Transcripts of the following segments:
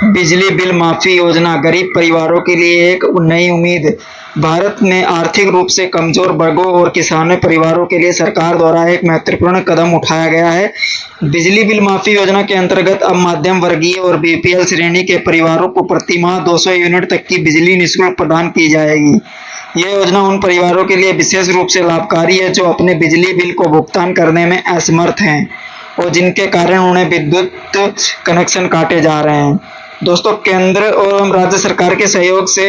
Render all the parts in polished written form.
बिजली बिल माफी योजना गरीब परिवारों के लिए एक नई उम्मीद। भारत में आर्थिक रूप से कमजोर वर्गों और किसानों परिवारों के लिए सरकार द्वारा एक महत्वपूर्ण कदम उठाया गया है। बिजली बिल माफी योजना के अंतर्गत अब मध्यम वर्गीय और बीपीएल श्रेणी के परिवारों को प्रति माह 200 यूनिट तक की बिजली निःशुल्क प्रदान की जाएगी। यह योजना उन परिवारों के लिए विशेष रूप से लाभकारी है जो अपने बिजली बिल को भुगतान करने में असमर्थ हैं और जिनके कारण उन्हें विद्युत कनेक्शन काटे जा रहे हैं। दोस्तों, केंद्र और राज्य सरकार के सहयोग से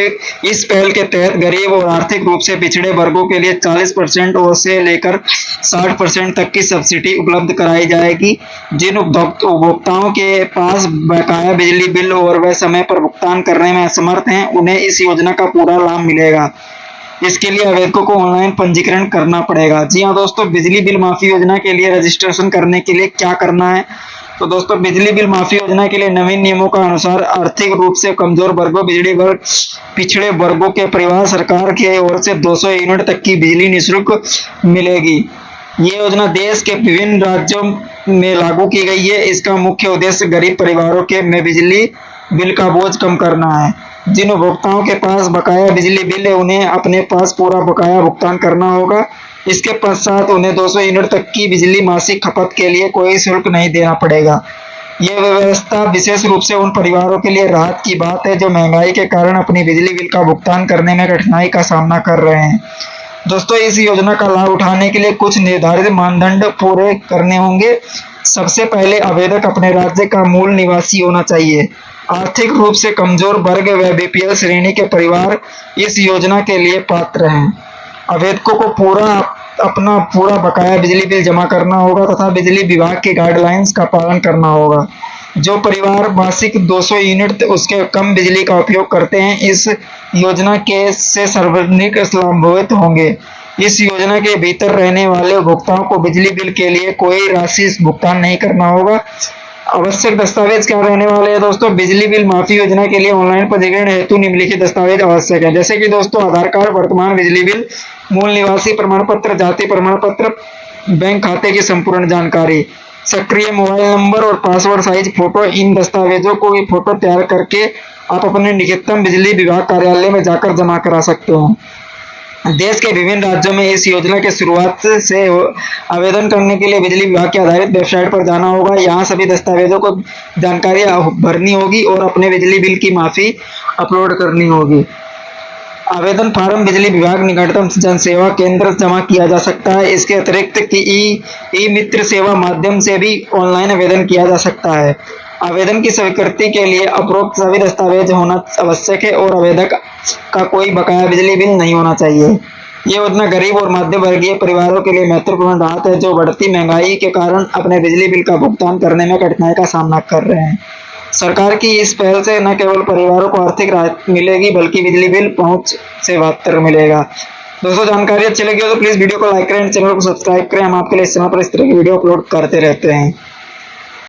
इस पहल के तहत गरीब और आर्थिक रूप से पिछड़े वर्गों के लिए 40% और से लेकर 60% तक की सब्सिडी उपलब्ध कराई जाएगी। जिन उपभोक्ताओं के पास बकाया बिजली बिल और वे समय पर भुगतान करने में असमर्थ हैं, उन्हें इस योजना का पूरा लाभ मिलेगा। इसके लिए आवेदकों को ऑनलाइन पंजीकरण करना पड़ेगा। जी हाँ दोस्तों, बिजली बिल माफी योजना के लिए रजिस्ट्रेशन करने के लिए क्या करना है? तो दोस्तों, बिजली बिल माफी योजना के लिए नवीन नियमों का अनुसार आर्थिक रूप से कमजोर वर्गों, बिजली वर्ग, पिछड़े वर्गों के परिवार सरकार की ओर से 200 यूनिट तक की बिजली निःशुल्क मिलेगी। ये योजना देश के विभिन्न राज्यों में लागू की गई है। इसका मुख्य उद्देश्य गरीब परिवारों के में बिजली बिल का बोझ कम करना है। जिन उपभोक्ताओं के पास बकाया बिजली बिल है, उन्हें अपने पास पूरा बकाया भुगतान करना होगा। इसके पश्चात उन्हें 200 यूनिट तक की बिजली मासिक खपत के लिए कोई शुल्क नहीं देना पड़ेगा। यह व्यवस्था विशेष रूप से उन परिवारों के लिए राहत की बात है जो महंगाई के कारण अपनी बिजली बिल का भुगतान करने में कठिनाई का सामना कर रहे हैं। दोस्तों, इस योजना का लाभ उठाने के लिए कुछ निर्धारित मानदंड पूरे करने होंगे। सबसे पहले आवेदक अपने राज्य का मूल निवासी होना चाहिए। आर्थिक रूप से कमजोर वर्ग व बीपीएल श्रेणी के परिवार इस योजना के लिए पात्र हैं। आवेदकों को अपना पूरा बकाया बिजली बिल जमा करना होगा तथा बिजली विभाग के गाइडलाइंस का पालन करना होगा। जो परिवार मासिक 200 यूनिट उसके कम बिजली का उपयोग करते हैं, इस योजना के से सर्वाधिक लाभान्वित होंगे। इस योजना के भीतर रहने वाले उपभोक्ताओं को बिजली बिल के लिए कोई राशि भुगतान नहीं करना होगा। आवश्यक दस्तावेज क्या रहने वाले हैं दोस्तों? बिजली बिल माफी योजना के लिए ऑनलाइन पंजीकरण हेतु निम्नलिखित दस्तावेज आवश्यक है, जैसे कि दोस्तों आधार कार्ड, वर्तमान बिजली बिल, मूल निवासी प्रमाण पत्र, जाति प्रमाण पत्र, बैंक खाते की संपूर्ण जानकारी, सक्रिय मोबाइल नंबर और पासवर्ड साइज फोटो। इन दस्तावेजों को फोटो तैयार करके आप अपने निकटतम बिजली विभाग कार्यालय में जाकर जमा करा सकते हैं। देश के विभिन्न राज्यों में इस योजना के शुरुआत से आवेदन करने के लिए बिजली विभाग की आधारित वेबसाइट पर जाना होगा। यहाँ सभी दस्तावेजों को जानकारी भरनी होगी और अपने बिजली बिल की माफी अपलोड करनी होगी। आवेदन फार्म बिजली विभाग निकटतम जन सेवा केंद्र जमा किया जा सकता है। इसके अतिरिक्त ई मित्र सेवा माध्यम से भी ऑनलाइन आवेदन किया जा सकता है। आवेदन की स्वीकृति के लिए उपरोक्त सभी दस्तावेज होना आवश्यक है और आवेदक का कोई बकाया बिजली बिल नहीं होना चाहिए। ये योजना गरीब और मध्य वर्गीय परिवारों के लिए महत्वपूर्ण राहत है जो बढ़ती महंगाई के कारण अपने बिजली बिल का भुगतान करने में कठिनाई का सामना कर रहे हैं। सरकार की इस पहल से न केवल परिवारों को आर्थिक राहत मिलेगी बल्कि बिजली बिल पहुंच से बेहतर मिलेगा। दोस्तों, जानकारी अच्छी लगी हो तो प्लीज वीडियो को लाइक करें, चैनल को सब्सक्राइब करें। हम आपके लिए इस चैनल पर इस तरह की वीडियो अपलोड करते रहते हैं।